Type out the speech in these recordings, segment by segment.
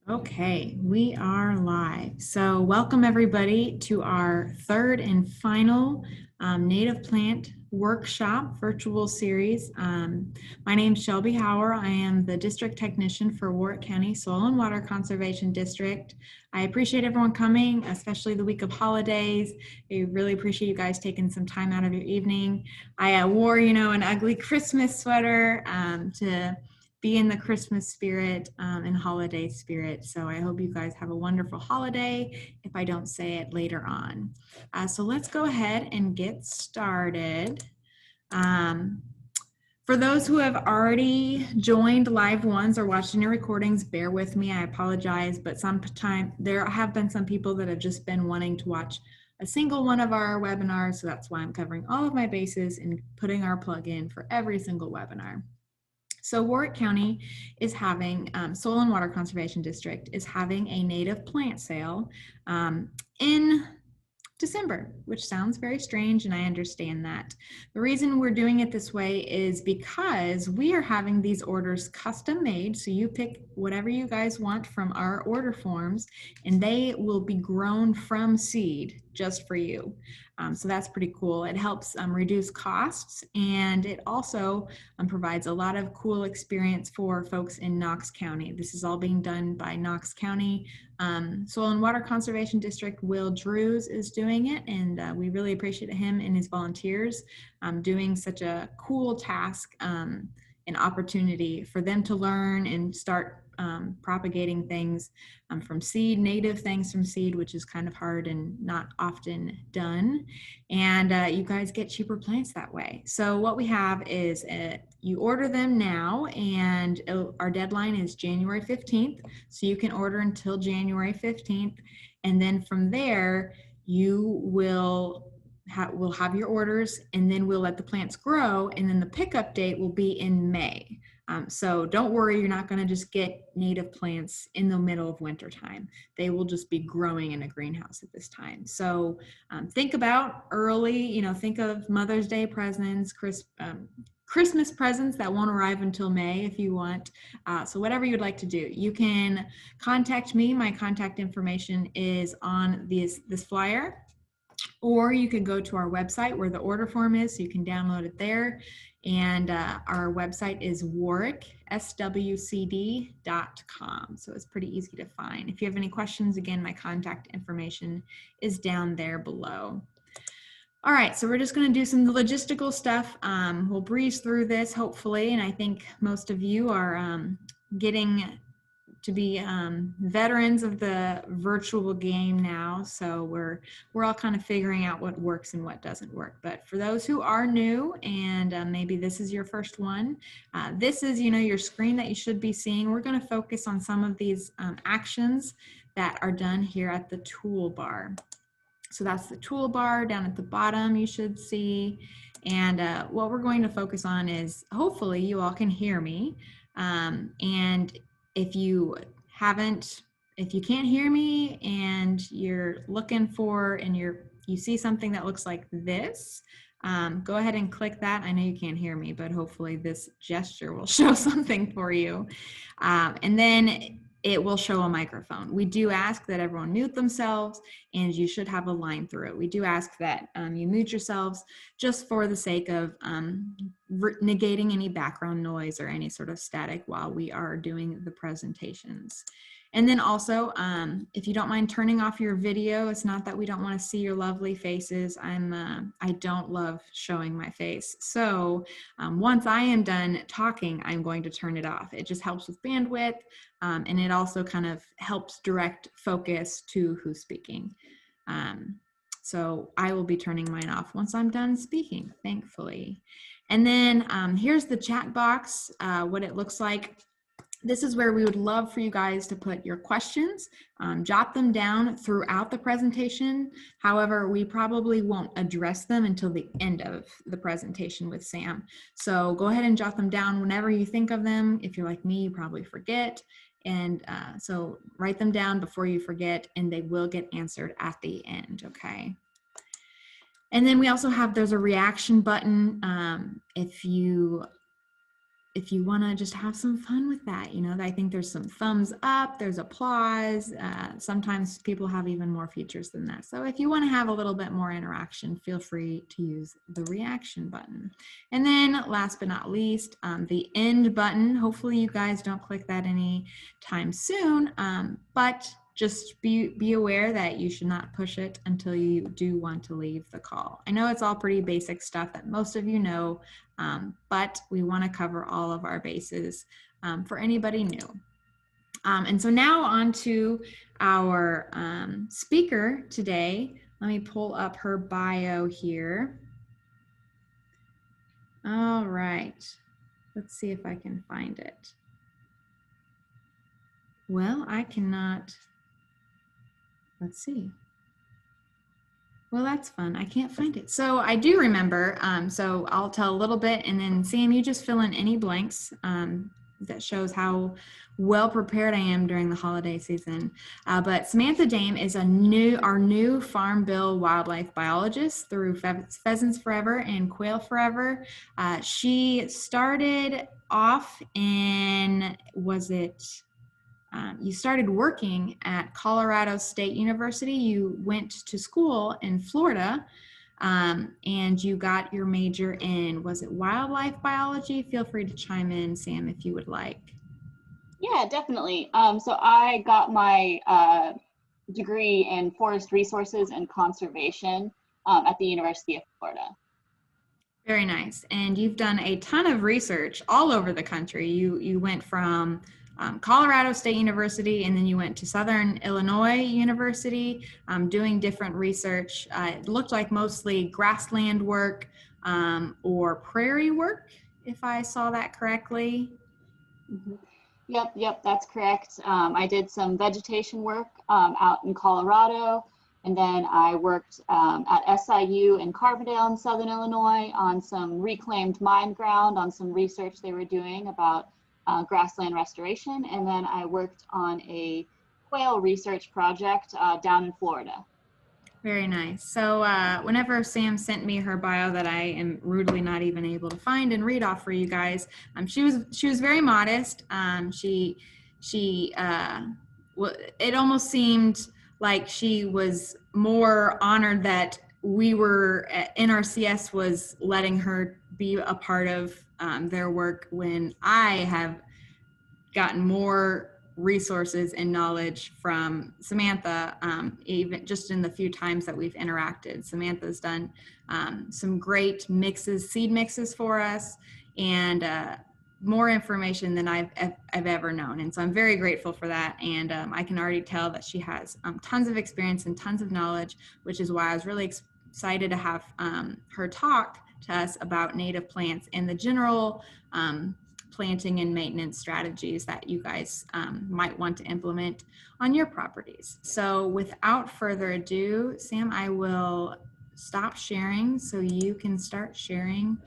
Okay, we are live. So welcome everybody to our third and final native plant workshop virtual series. My name is Shelby Hauer. I am the district technician for Warrick County Soil and Water Conservation District. I appreciate everyone coming, especially the week of holidays. I really appreciate you guys taking some time out of your evening. I wore, an ugly Christmas sweater to be in the Christmas spirit and holiday spirit. So I hope you guys have a wonderful holiday if I don't say it later on. So let's go ahead and get started. For those who have already joined live ones or watched any recordings, bear with me, I apologize, but sometimes there have been some people that have just been wanting to watch a single one of our webinars, so that's why I'm covering all of my bases and putting our plug in for every single webinar. So Warrick County is having, Soil and Water Conservation District is having a native plant sale in December, which sounds very strange, and I understand that. The reason we're doing it this way is because we are having these orders custom made. So you pick whatever you guys want from our order forms, and they will be grown from seed just for you. So that's pretty cool. It helps reduce costs, and it also provides a lot of cool experience for folks in Knox County. This is all being done by Knox County Soil and Water Conservation District. Will Drews is doing it, and we really appreciate him and his volunteers doing such a cool task and opportunity for them to learn and start propagating things from seed, native things from seed, which is kind of hard and not often done. And you guys get cheaper plants that way. So what we have is you order them now, and our deadline is January 15th. So you can order until January 15th. And then from there, you will we'll have your orders, and then we'll let the plants grow, and then the pickup date will be in May. So don't worry, you're not going to just get native plants in the middle of winter time. They will just be growing in a greenhouse at this time. So think about early, think of Mother's Day presents, Christmas presents that won't arrive until May if you want. So whatever you'd like to do, you can contact me. My contact information is on this flyer. Or you can go to our website where the order form is, so you can download it there. And our website is Warrick, SWCD.com. So it's pretty easy to find. If you have any questions, again, my contact information is down there below. All right, so we're just going to do some logistical stuff. We'll breeze through this, hopefully, and I think most of you are getting to be veterans of the virtual game now, so we're all kind of figuring out what works and what doesn't work. But for those who are new, and maybe this is your first one, this is your screen that you should be seeing. We're going to focus on some of these actions that are done here at the toolbar. So that's the toolbar down at the bottom you should see. And what we're going to focus on is, hopefully you all can hear me. And if you can't hear me and you're looking for, and you see something that looks like this, go ahead and click that. I know you can't hear me, but hopefully this gesture will show something for you. And then it will show a microphone. We do ask that everyone mute themselves, and you should have a line through it. We do ask that you mute yourselves just for the sake of negating any background noise or any sort of static while we are doing the presentations. And then also, if you don't mind turning off your video, it's not that we don't want to see your lovely faces. I don't love showing my face. So once I am done talking, I'm going to turn it off. It just helps with bandwidth, and it also kind of helps direct focus to who's speaking. So I will be turning mine off once I'm done speaking, thankfully. And then here's the chat box, what it looks like. This is where we would love for you guys to put your questions, jot them down throughout the presentation. However, we probably won't address them until the end of the presentation with Sam. So go ahead and jot them down whenever you think of them. If you're like me, you probably forget. And so write them down before you forget, and they will get answered at the end, okay? And then we also have, there's a reaction button. If you if you want to just have some fun with that, you know, I think there's some thumbs up, there's applause. Sometimes people have even more features than that. So if you want to have a little bit more interaction, feel free to use the reaction button. And then last but not least, the end button. Hopefully you guys don't click that any time soon, but just be aware that you should not push it until you do want to leave the call. I know it's all pretty basic stuff that most of you know, but we want to cover all of our bases for anybody new. And so now on to our speaker today. Let me pull up her bio here. All right, let's see if I can find it. Well, I cannot. Let's see. Well, that's fun. I can't find it. So I do remember, so I'll tell a little bit, and then Sam, you just fill in any blanks that shows how well prepared I am during the holiday season. But Samantha Dame is our new Farm Bill wildlife biologist through Pheasants Forever and Quail Forever. She started off in, you started working at Colorado State University. You went to school in Florida, and you got your major in, was it wildlife biology? Feel free to chime in, Sam, if you would like. Yeah, definitely. So I got my degree in forest resources and conservation at the University of Florida. Very nice. And you've done a ton of research all over the country. You went from Colorado State University, and then you went to Southern Illinois University doing different research. It looked like mostly grassland work or prairie work, if I saw that correctly. Mm-hmm. Yep, that's correct. I did some vegetation work out in Colorado, and then I worked at SIU in Carbondale in Southern Illinois on some reclaimed mine ground, on some research they were doing about grassland restoration. And then I worked on a quail research project down in Florida. Very nice. So whenever Sam sent me her bio that I am rudely not even able to find and read off for you guys, she was very modest. It almost seemed like she was more honored that NRCS was letting her be a part of their work, when I have gotten more resources and knowledge from Samantha, even just in the few times that we've interacted. Samantha's done some great seed mixes for us, and more information than I've ever known. And so I'm very grateful for that. And I can already tell that she has tons of experience and tons of knowledge, which is why I was really excited to have her talk to us about native plants and the general planting and maintenance strategies that you guys might want to implement on your properties. So without further ado, Sam, I will stop sharing so you can start sharing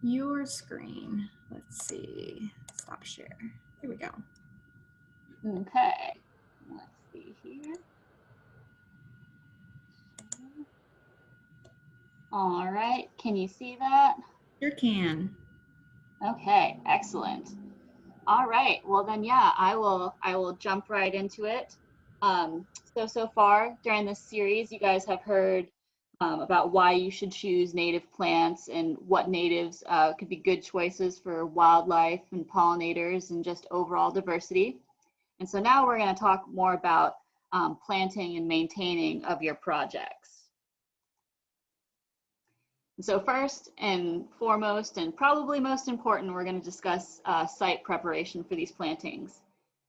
your screen. Let's see, stop share. Here we go. Okay, let's see here. All right, can you see that? Sure can. Okay, excellent. All right, well then, yeah, I will jump right into it. So far during this series, you guys have heard about why you should choose native plants and what natives could be good choices for wildlife and pollinators and just overall diversity. And so now we're going to talk more about planting and maintaining of your projects. So first and foremost, and probably most important, we're going to discuss site preparation for these plantings.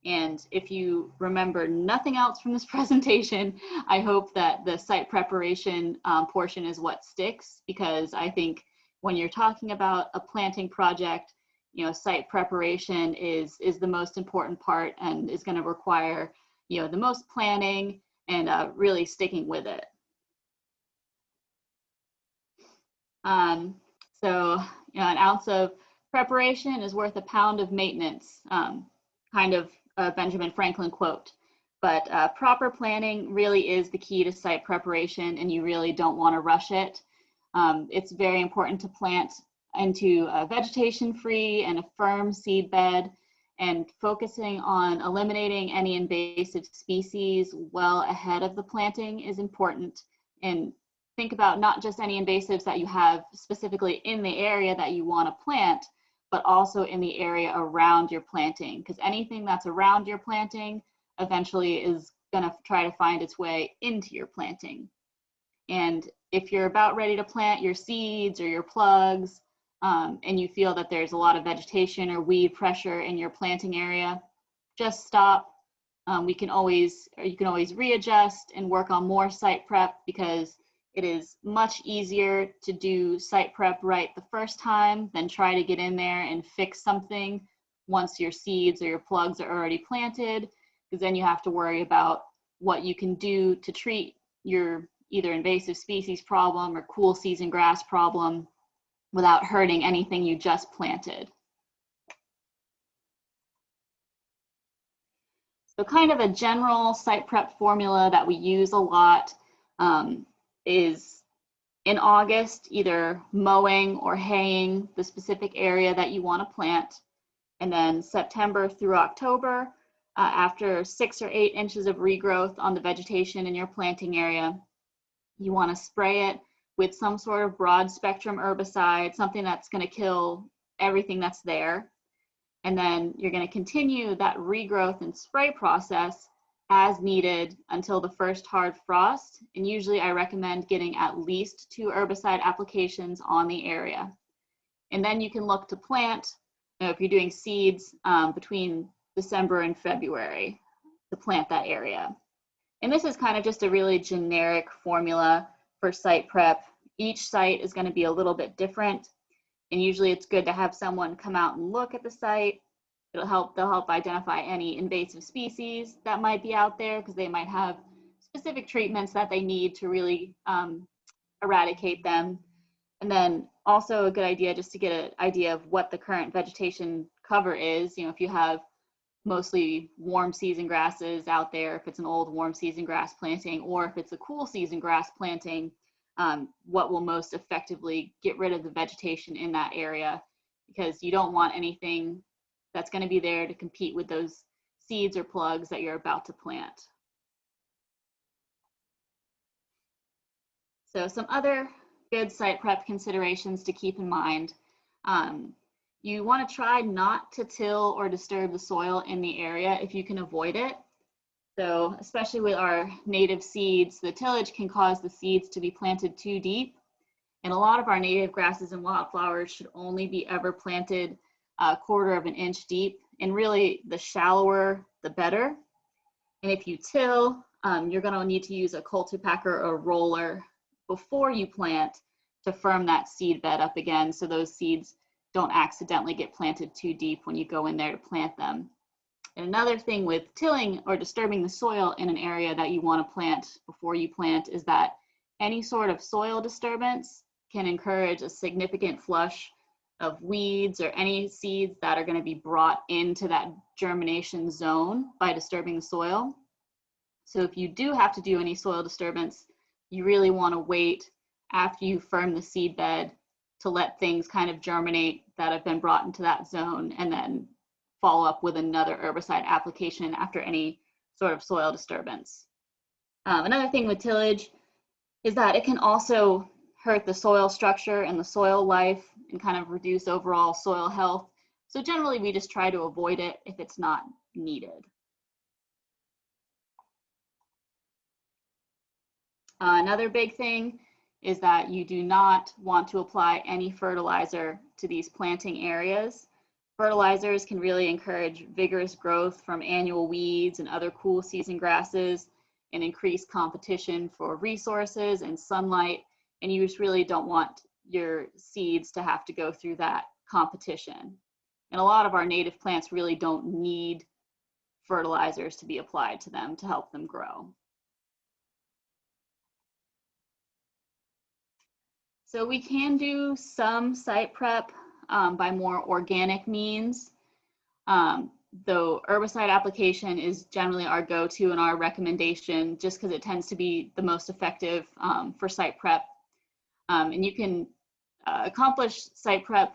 And if you remember nothing else from this presentation, I hope that the site preparation portion is what sticks, because I think when you're talking about a planting project, you know, site preparation is the most important part and is going to require, you know, the most planning and really sticking with it. So, you know, an ounce of preparation is worth a pound of maintenance, kind of a Benjamin Franklin quote. But proper planning really is the key to site preparation, and you really don't want to rush it. It's very important to plant into a vegetation-free and a firm seed bed, and focusing on eliminating any invasive species well ahead of the planting is important. And think about not just any invasives that you have specifically in the area that you want to plant, but also in the area around your planting, because anything that's around your planting eventually is going to try to find its way into your planting. And if you're about ready to plant your seeds or your plugs, and you feel that there's a lot of vegetation or weed pressure in your planting area, just stop. You can always readjust and work on more site prep, because it is much easier to do site prep right the first time than try to get in there and fix something once your seeds or your plugs are already planted, because then you have to worry about what you can do to treat your either invasive species problem or cool season grass problem without hurting anything you just planted. So kind of a general site prep formula that we use a lot is in August, either mowing or haying the specific area that you want to plant. And then September through October, after 6 or 8 inches of regrowth on the vegetation in your planting area, you want to spray it with some sort of broad spectrum herbicide, something that's going to kill everything that's there. And then you're going to continue that regrowth and spray process as needed until the first hard frost. And usually I recommend getting at least 2 herbicide applications on the area. And then you can look to plant, if you're doing seeds, between December and February to plant that area. And this is kind of just a really generic formula for site prep. Each site is going to be a little bit different. And usually it's good to have someone come out and look at the site. They'll help identify any invasive species that might be out there, because they might have specific treatments that they need to really eradicate them. And then also a good idea just to get an idea of what the current vegetation cover is. If you have mostly warm season grasses out there, if it's an old warm season grass planting, or if it's a cool season grass planting, what will most effectively get rid of the vegetation in that area, because you don't want anything that's going to be there to compete with those seeds or plugs that you're about to plant. So some other good site prep considerations to keep in mind. You want to try not to till or disturb the soil in the area if you can avoid it. So especially with our native seeds, the tillage can cause the seeds to be planted too deep. And a lot of our native grasses and wildflowers should only be ever planted a 1/4 of an inch deep. And really, the shallower, the better. And if you till, you're going to need to use a cultipacker or roller before you plant to firm that seed bed up again, so those seeds don't accidentally get planted too deep when you go in there to plant them. And another thing with tilling or disturbing the soil in an area that you want to plant before you plant is that any sort of soil disturbance can encourage a significant flush of weeds or any seeds that are going to be brought into that germination zone by disturbing the soil. So if you do have to do any soil disturbance, you really want to wait after you firm the seed bed to let things kind of germinate that have been brought into that zone, and then follow up with another herbicide application after any sort of soil disturbance. Another thing with tillage is that it can also hurt the soil structure and the soil life and kind of reduce overall soil health. So generally we just try to avoid it if it's not needed. Another big thing is that you do not want to apply any fertilizer to these planting areas. Fertilizers can really encourage vigorous growth from annual weeds and other cool season grasses and increase competition for resources and sunlight. And you just really don't want your seeds to have to go through that competition. And a lot of our native plants really don't need fertilizers to be applied to them to help them grow. So we can do some site prep by more organic means, though herbicide application is generally our go-to and our recommendation, just because it tends to be the most effective for site prep. And you can accomplish site prep,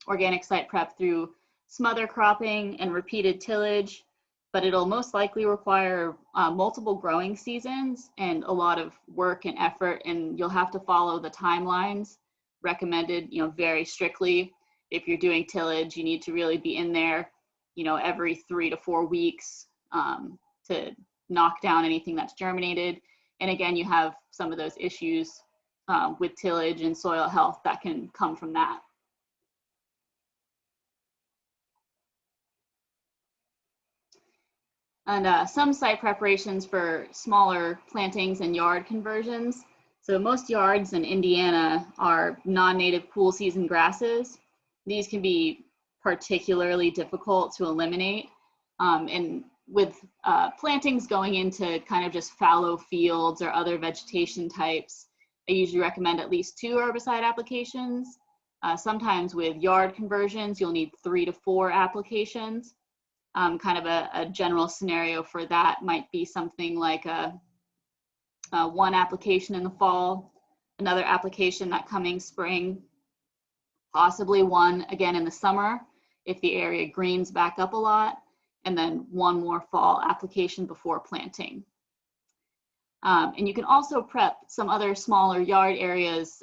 organic site prep through smother cropping and repeated tillage, but it'll most likely require multiple growing seasons and a lot of work and effort, and you'll have to follow the timelines recommended, very strictly. If you're doing tillage, you need to really be in there, every 3 to 4 weeks to knock down anything that's germinated. And again, you have some of those issues with tillage and soil health that can come from that. And some site preparations for smaller plantings and yard conversions. So most yards in Indiana are non-native cool season grasses. These can be particularly difficult to eliminate. And with plantings going into kind of just fallow fields or other vegetation types, I usually recommend at least 2 herbicide applications. Sometimes with yard conversions, you'll need 3 to 4 applications. Kind of a general scenario for that might be something like one application in the fall, another application that coming spring, possibly one again in the summer if the area greens back up a lot, and then one more fall application before planting. And you can also prep some other smaller yard areas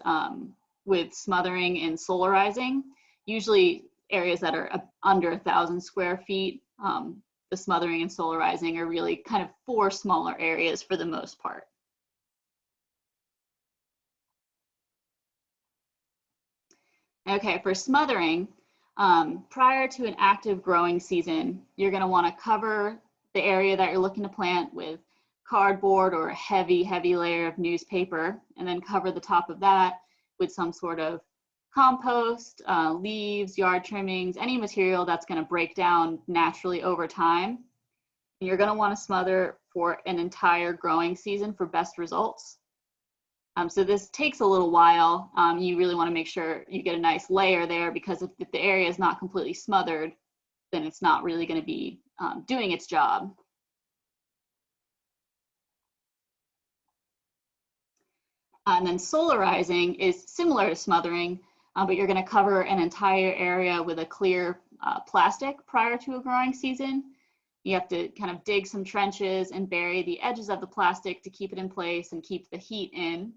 with smothering and solarizing, usually areas that are under 1,000 square feet. The smothering and solarizing are really kind of for smaller areas for the most part. Okay, for smothering, prior to an active growing season, you're going to want to cover the area that you're looking to plant with cardboard or a heavy layer of newspaper, and then cover the top of that with some sort of compost, leaves, yard trimmings, any material that's going to break down naturally over time. And you're going to want to smother for an entire growing season for best results. So this takes a little while. You really want to make sure you get a nice layer there, because if the area is not completely smothered, then it's not really going to be doing its job. And then solarizing is similar to smothering, but you're going to cover an entire area with a clear plastic prior to a growing season. You have to kind of dig some trenches and bury the edges of the plastic to keep it in place and keep the heat in.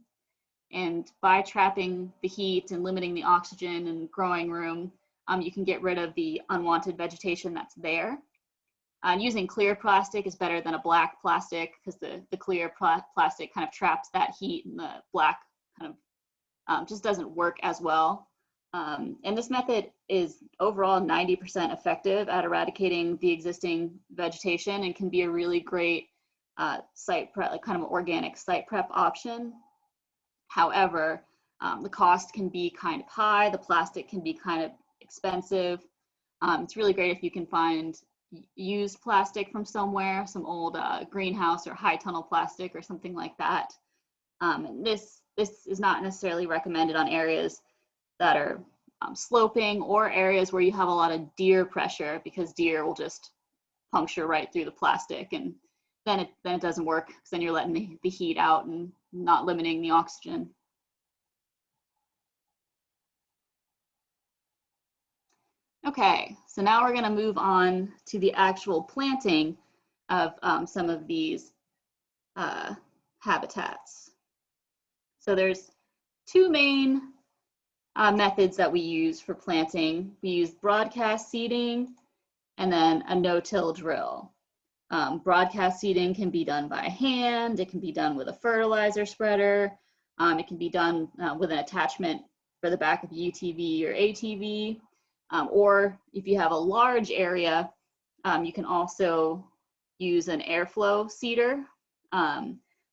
And by trapping the heat and limiting the oxygen and growing room, you can get rid of the unwanted vegetation that's there. And using clear plastic is better than a black plastic, because the clear plastic kind of traps that heat, and the black kind of just doesn't work as well. And this method is overall 90% effective at eradicating the existing vegetation, and can be a really great site prep, like kind of an organic site prep option. However, the cost can be kind of high, the plastic can be kind of expensive. It's really great if you can find used plastic from somewhere, some old greenhouse or high tunnel plastic or something like that. And this is not necessarily recommended on areas that are sloping, or areas where you have a lot of deer pressure, because deer will just puncture right through the plastic, and then it doesn't work, because then you're letting the heat out and not limiting the oxygen. Okay, so now we're going to move on to the actual planting of some of these habitats. So there's 2 main methods that we use for planting. We use broadcast seeding and then a no-till drill. Broadcast seeding can be done by hand, it can be done with a fertilizer spreader, it can be done with an attachment for the back of a UTV or ATV, or if you have a large area, you can also use an airflow seeder.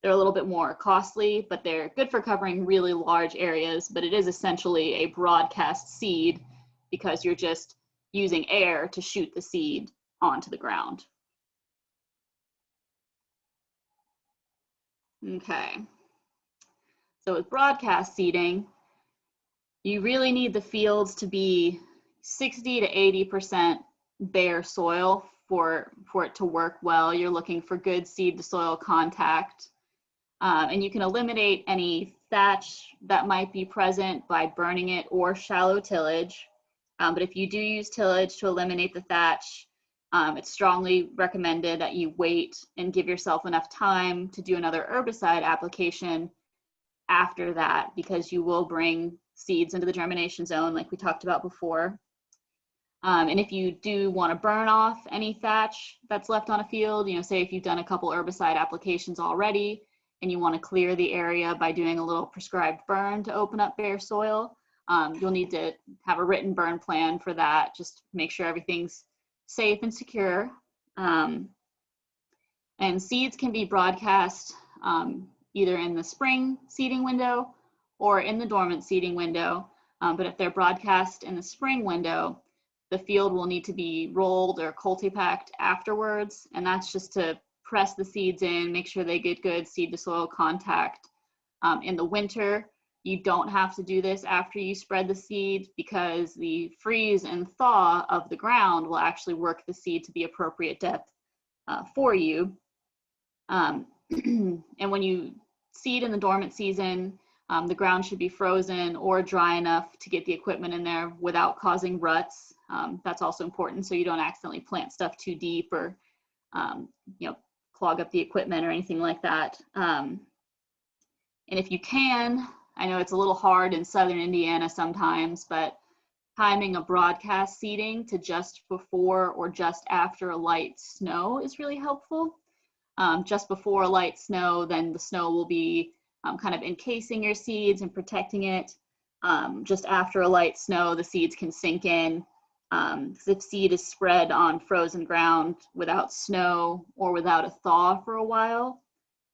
They're a little bit more costly, but they're good for covering really large areas, but it is essentially a broadcast seed, because you're just using air to shoot the seed onto the ground. Okay, so with broadcast seeding, you really need the fields to be 60 to 80% bare soil for it to work well. You're looking for good seed to soil contact. And you can eliminate any thatch that might be present by burning it or shallow tillage. But if you do use tillage to eliminate the thatch, it's strongly recommended that you wait and give yourself enough time to do another herbicide application after that, because you will bring seeds into the germination zone like we talked about before. And if you do want to burn off any thatch that's left on a field, you know, say if you've done a couple herbicide applications already and you want to clear the area by doing a little prescribed burn to open up bare soil, you'll need to have a written burn plan for that. Just make sure everything's safe and secure. And seeds can be broadcast either in the spring seeding window or in the dormant seeding window. But if they're broadcast in the spring window, the field will need to be rolled or cultipacked afterwards. And that's just to press the seeds in, make sure they get good seed to soil contact. In the winter, you don't have to do this after you spread the seed, because the freeze and thaw of the ground will actually work the seed to the appropriate depth for you. And when you seed in the dormant season, the ground should be frozen or dry enough to get the equipment in there without causing ruts. That's also important, so you don't accidentally plant stuff too deep or you know, clog up the equipment or anything like that. And if you can, I know it's a little hard in southern Indiana sometimes, but timing a broadcast seeding to just before or just after a light snow is really helpful. Just before a light snow, then the snow will be kind of encasing your seeds and protecting it. Just after a light snow, the seeds can sink in. If seed is spread on frozen ground without snow or without a thaw for a while,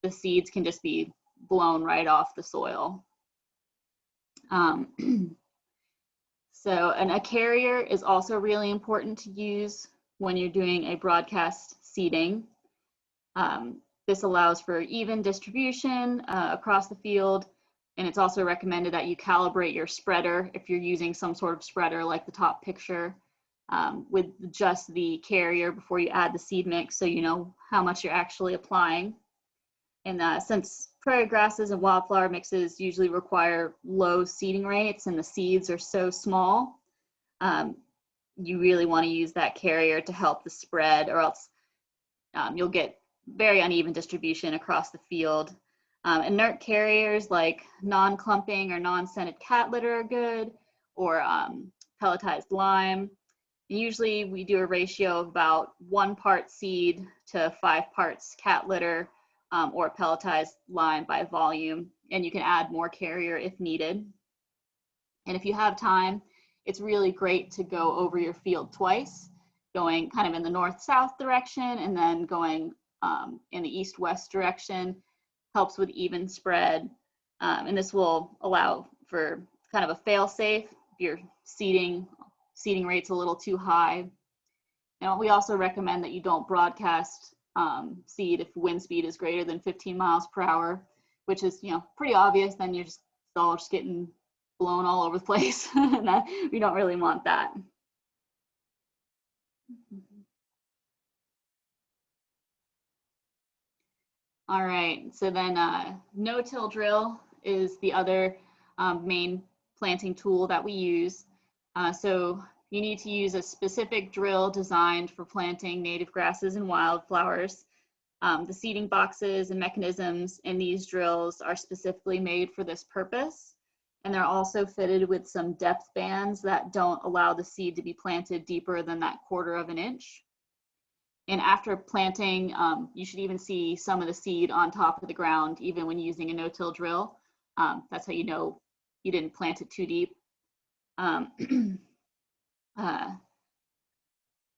the seeds can just be blown right off the soil. And a carrier is also really important to use when you're doing a broadcast seeding. This allows for even distribution across the field, and it's also recommended that you calibrate your spreader if you're using some sort of spreader like the top picture with just the carrier before you add the seed mix, so you know how much you're actually applying. And since prairie grasses and wildflower mixes usually require low seeding rates and the seeds are so small, you really want to use that carrier to help the spread, or else you'll get very uneven distribution across the field. Inert carriers like non-clumping or non-scented cat litter are good, or pelletized lime. And usually we do a ratio of about 1 part seed to 5 parts cat litter or pelletized lime by volume, and you can add more carrier if needed. And if you have time, it's really great to go over your field twice, going kind of in the north-south direction and then going in the east-west direction. Helps with even spread, and this will allow for kind of a fail-safe if your seeding rate's a little too high. And we also recommend that you don't broadcast seed if wind speed is greater than 15 miles per hour, which is, you know, pretty obvious. Then you're all just getting blown all over the place, and that, we don't really want that. All right, so then no-till drill is the other main planting tool that we use. So you need to use a specific drill designed for planting native grasses and wildflowers. The seeding boxes and mechanisms in these drills are specifically made for this purpose, and they're also fitted with some depth bands that don't allow the seed to be planted deeper than that 1/4 of an inch. And after planting, you should even see some of the seed on top of the ground, even when using a no-till drill. That's how you know you didn't plant it too deep.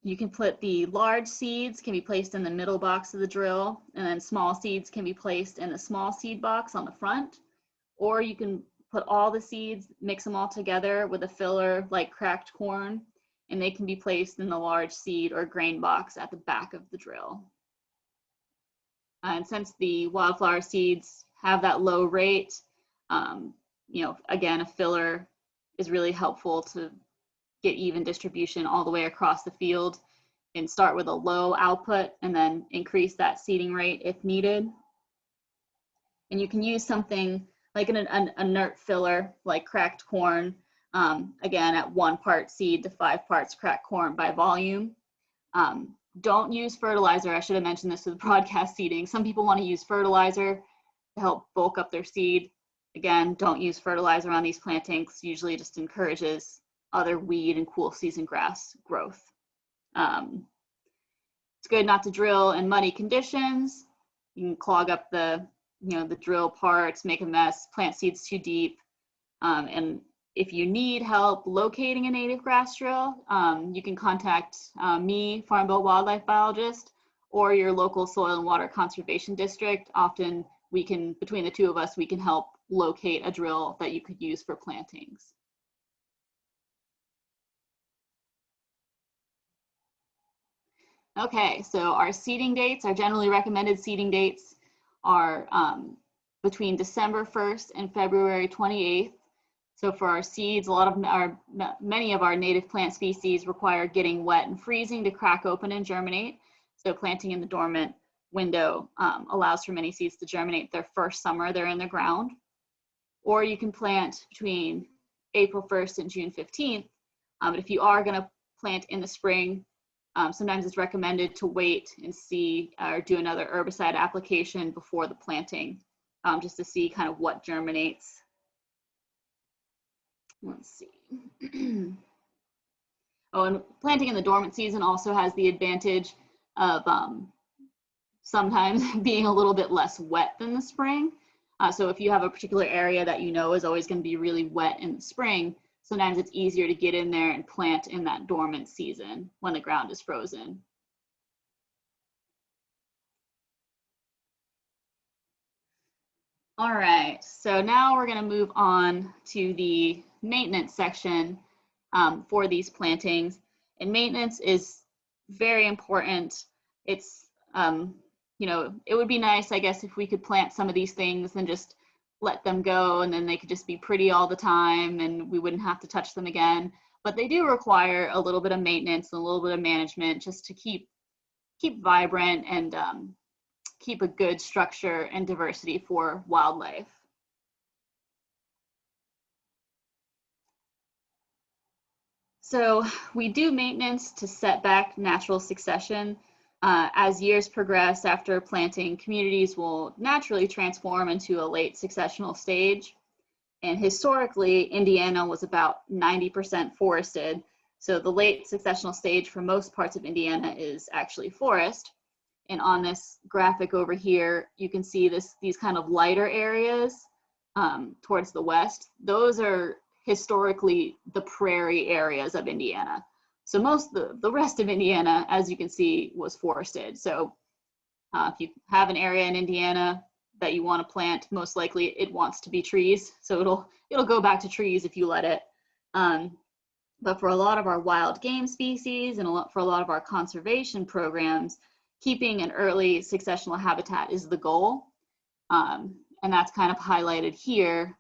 You can put the large seeds can be placed in the middle box of the drill, and then small seeds can be placed in the small seed box on the front. Or you can put all the seeds, mix them all together with a filler like cracked corn, and they can be placed in the large seed or grain box at the back of the drill. And since the wildflower seeds have that low rate, you know, again, a filler is really helpful to get even distribution all the way across the field, and start with a low output and then increase that seeding rate if needed. And you can use something like an inert filler, like cracked corn, again, at 1 part seed to 5 parts cracked corn by volume. Don't use fertilizer. I should have mentioned this with broadcast seeding. Some people want to use fertilizer to help bulk up their seed. Again, don't use fertilizer on these plantings. Usually it just encourages other weed and cool season grass growth. It's good not to drill in muddy conditions. You can clog up the drill parts, make a mess, plant seeds too deep. And if you need help locating a native grass drill, you can contact me, Farm Bill Wildlife Biologist, or your local soil and water conservation district. Often we can, between the two of us, we can help locate a drill that you could use for plantings. Okay, so our seeding dates, our generally recommended seeding dates are between December 1st and February 28th. So for our seeds, many of our native plant species require getting wet and freezing to crack open and germinate. So planting in the dormant window allows for many seeds to germinate their first summer they're in the ground. Or you can plant between April 1st and June 15th. But if you are going to plant in the spring, sometimes it's recommended to wait and see or do another herbicide application before the planting, just to see kind of what germinates. Let's see. Oh, and planting in the dormant season also has the advantage of sometimes being a little bit less wet than the spring. So if you have a particular area that you know is always going to be really wet in the spring, sometimes it's easier to get in there and plant in that dormant season when the ground is frozen. All right, so now we're going to move on to the maintenance section for these plantings. And maintenance is very important. It's, it would be nice, I guess, if we could plant some of these things and just let them go and then they could just be pretty all the time and we wouldn't have to touch them again. But they do require a little bit of maintenance and a little bit of management just to keep vibrant and keep a good structure and diversity for wildlife. So we do maintenance to set back natural succession. As years progress after planting, communities will naturally transform into a late successional stage. And historically, Indiana was about 90% forested. So the late successional stage for most parts of Indiana is actually forest. And on this graphic over here, you can see these kind of lighter areas towards the west. Those are historically the prairie areas of Indiana. So the rest of Indiana, as you can see, was forested. So if you have an area in Indiana that you want to plant, most likely it wants to be trees. So it'll go back to trees if you let it. But for a lot of our wild game species and for a lot of our conservation programs, keeping an early successional habitat is the goal. And that's kind of highlighted here.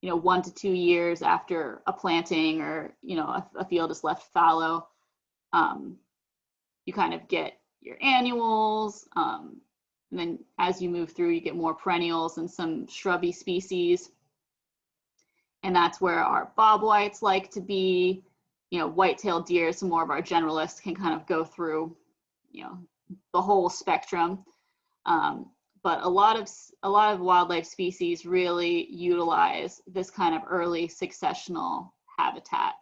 1 to 2 years after a planting or, a field is left fallow, you kind of get your annuals. And then as you move through, you get more perennials and some shrubby species. And that's where our bobwhites like to be, white-tailed deer, some more of our generalists can kind of go through, the whole spectrum. But a lot of wildlife species really utilize this kind of early successional habitat.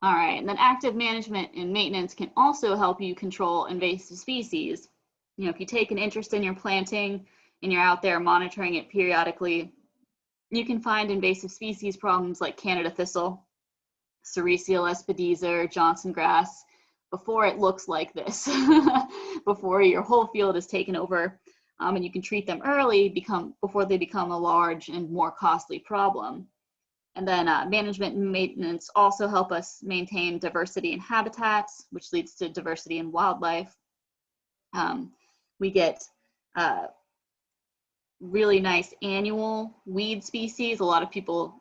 All right, and then active management and maintenance can also help you control invasive species. If you take an interest in your planting and you're out there monitoring it periodically, you can find invasive species problems like Canada thistle, Sericea lespedeza, or Johnson grass before it looks like this, before your whole field is taken over, and you can treat them early before they become a large and more costly problem. And then management and maintenance also help us maintain diversity in habitats, which leads to diversity in wildlife. We get really nice annual weed species. A lot of people,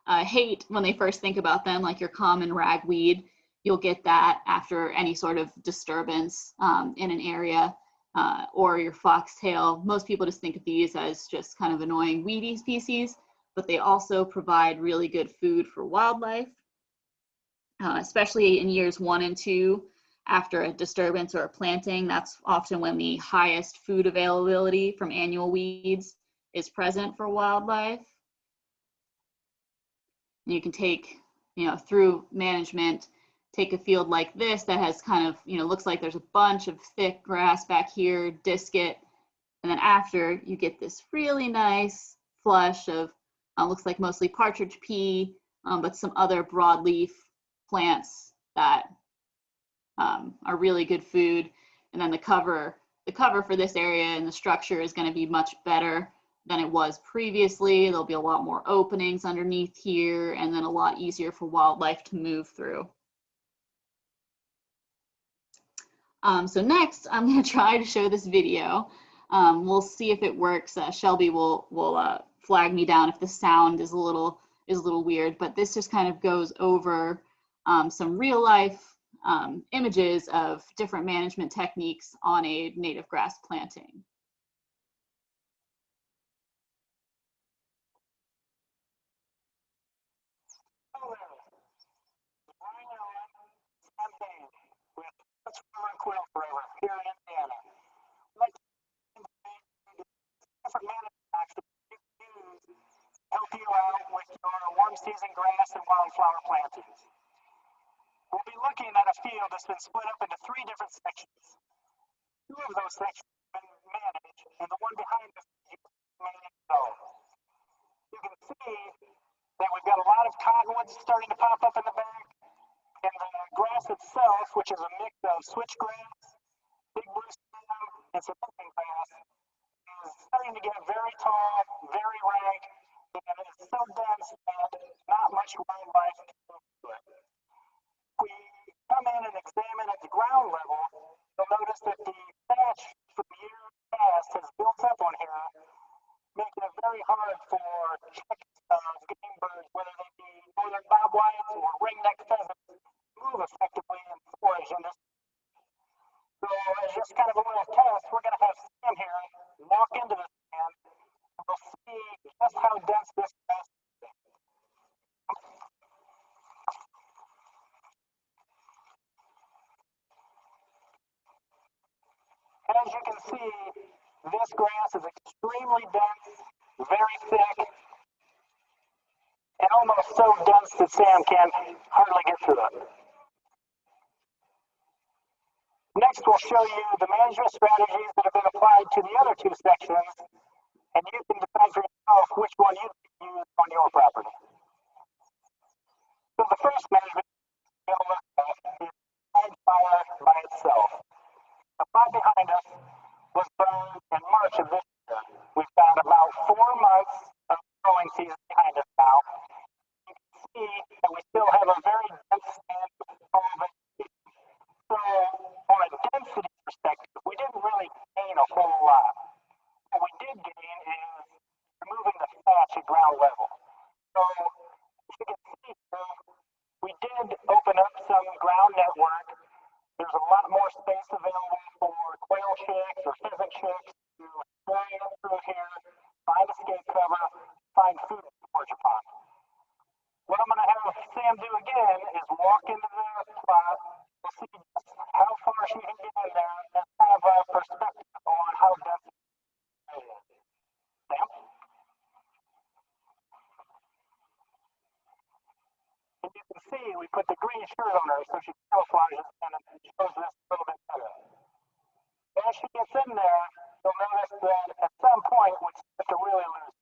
hate when they first think about them, like your common ragweed. you'll get that after any sort of disturbance in an area, or your foxtail. Most people just think of these as just kind of annoying weedy species, but they also provide really good food for wildlife, especially in years 1 and 2 after a disturbance or a planting. That's often when the highest food availability from annual weeds is present for wildlife. You can take, through management, take a field like this that has kind of, looks like there's a bunch of thick grass back here, disc it, and then after you get this really nice flush of, looks like mostly partridge pea, but some other broadleaf plants that are really good food. And then the cover for this area and the structure is going to be much better than it was previously. There'll be a lot more openings underneath here, and then a lot easier for wildlife to move through. So next, I'm going to try to show this video. We'll see if it works. Shelby will flag me down if the sound is a little weird, but this just kind of goes over some real life images of different management techniques on a native grass planting. Quail forever here in Indiana. Different management actions you can use to help you out with your warm season grass and wildflower plantings. We'll be looking at a field that's been split up into 3 different sections. 2 of those sections have been managed, and the one behind us is managed zone. You can see that we've got a lot of cottonwoods starting to pop up in the back, and the grass itself, which is a mix of switchgrass, big blue stem, and some moving grass, is starting to get very tall, very rank, and it's so dense that not much wildlife can move to it. If we come in and examine at the ground level, you'll notice that the thatch from years past has built up on here, making it very hard for chickens, game birds, whether they be northern bobwhites or ringneck pheasants, move effectively and forage in this. So as just kind of a little test, we're going to have Sam here walk into the stand, and we'll see just how dense this grass is. As you can see, this grass is extremely dense, very thick, and almost so dense that Sam can hardly get through it. Next, we'll show you the management strategies that have been applied to the other 2 sections, and you can decide for yourself which one you use on your property. So the first management we'll look at is wildfire by itself. The plot behind us was burned in March of this year. We've got about 4 months of growing season behind us now. You can see that we still have a very dense stand of vegetation. So from a density perspective, we didn't really gain a whole lot. What we did gain is removing the thatch at ground level. So as you can see here, we did open up some ground network. There's a lot more space available for quail chicks or pheasant chicks to stray in through here, find escape cover, find food to forage upon. What I'm going to have Sam do again is walk into the plot. We'll see just how far she can get in there and have a perspective on how dense it is. Sam? And you can see we put the green shirt on her so she camouflages and shows this a little bit better. As she gets in there, you'll notice that at some point we start to really lose it.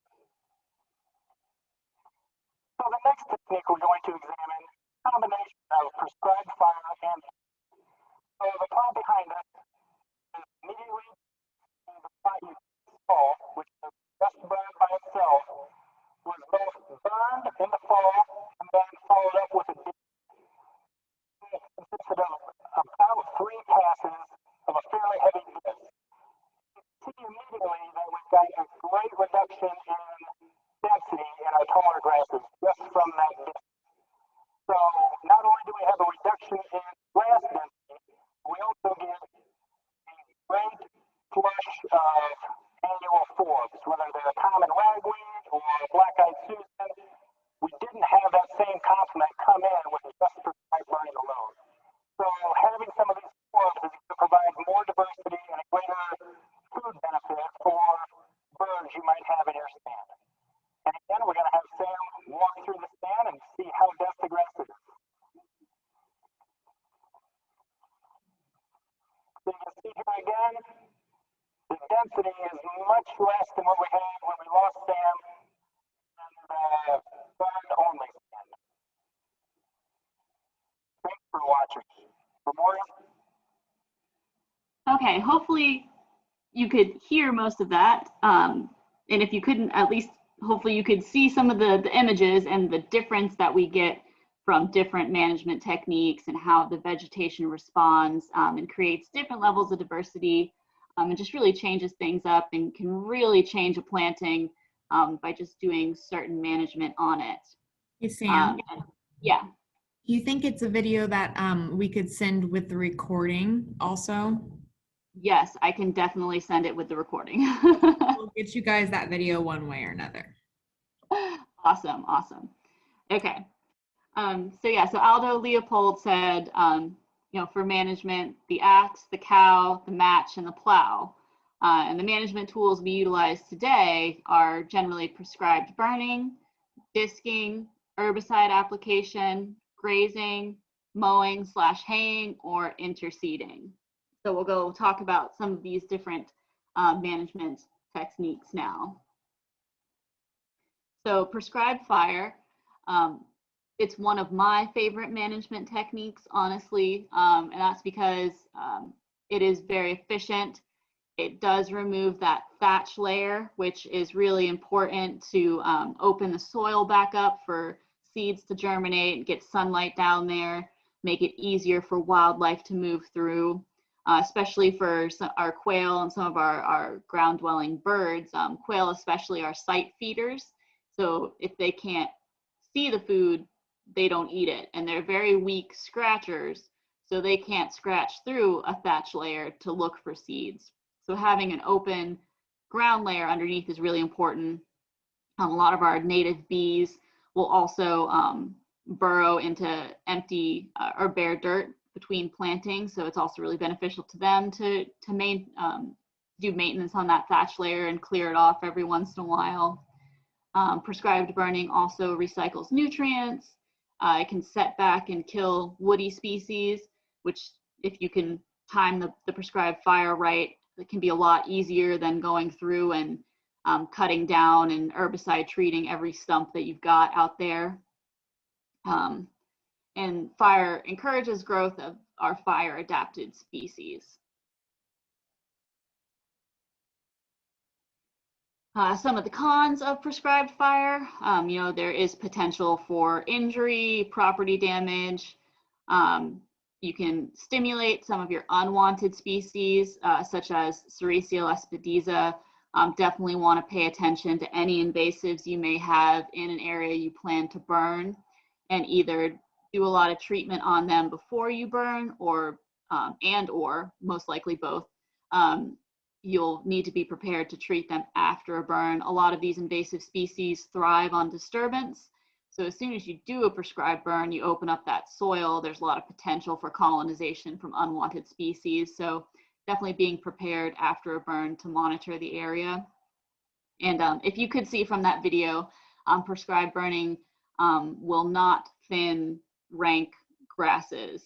So the next technique we're going to examine is a combination of prescribed fire and so the plot behind us is immediately the plot you saw, which is just burned by itself, was both burned in the fall and then followed up with a dip. It consisted of about 3 passes of a fairly heavy dip. You can see immediately that we've got a great reduction in density in our taller grasses just from that dip. So not only do we have a reduction reduction in grass density, we also get a great flush of annual forbs, whether they're a common ragweed or a black-eyed Susan. We didn't have that same complement come in with just prescribed burning alone. So having some of these forbs is going to provide more diversity and a greater food benefit for birds you might have in your stand. And again, we're going to have Sam walk through the stand and see how dense the grass is. So you can see here again, the density is much less than what we had when we lost Sam and the burn-only stand. Thanks for watching. Memorial? Okay, hopefully you could hear most of that. And if you couldn't, at least hopefully you could see some of the images and the difference that we get from different management techniques and how the vegetation responds and creates different levels of diversity and just really changes things up and can really change a planting by just doing certain management on it. Hey, Sam. Yeah. Do you think it's a video that we could send with the recording also? Yes, I can definitely send it with the recording. We'll get you guys that video one way or another. Awesome, awesome. Okay. So Aldo Leopold said, for management, the axe, the cow, the match, and the plow. And the management tools we utilize today are generally prescribed burning, disking, herbicide application, grazing, mowing / haying, or interseeding. So we'll go talk about some of these different management techniques now. So prescribed fire, it's one of my favorite management techniques, honestly, and that's because it is very efficient. It does remove that thatch layer, which is really important to open the soil back up for seeds to germinate and get sunlight down there, make it easier for wildlife to move through, especially for our quail and some of our ground-dwelling birds. Quail especially are sight feeders, so if they can't see the food, they don't eat it, and they're very weak scratchers, so they can't scratch through a thatch layer to look for seeds. So having an open ground layer underneath is really important. A lot of our native bees will also burrow into empty or bare dirt between plantings, so it's also really beneficial to them to do maintenance on that thatch layer and clear it off every once in a while. Prescribed burning also recycles nutrients. It can set back and kill woody species, which if you can time the prescribed fire right, it can be a lot easier than going through and cutting down and herbicide treating every stump that you've got out there. And fire encourages growth of our fire adapted species. Some of the cons of prescribed fire, there is potential for injury, property damage. You can stimulate some of your unwanted species, such as Sericea lespedeza. Definitely want to pay attention to any invasives you may have in an area you plan to burn, and either do a lot of treatment on them before you burn, or most likely both. You'll need to be prepared to treat them after a burn. A lot of these invasive species thrive on disturbance. So as soon as you do a prescribed burn, you open up that soil, there's a lot of potential for colonization from unwanted species. So definitely being prepared after a burn to monitor the area. And if you could see from that video, prescribed burning will not thin rank grasses.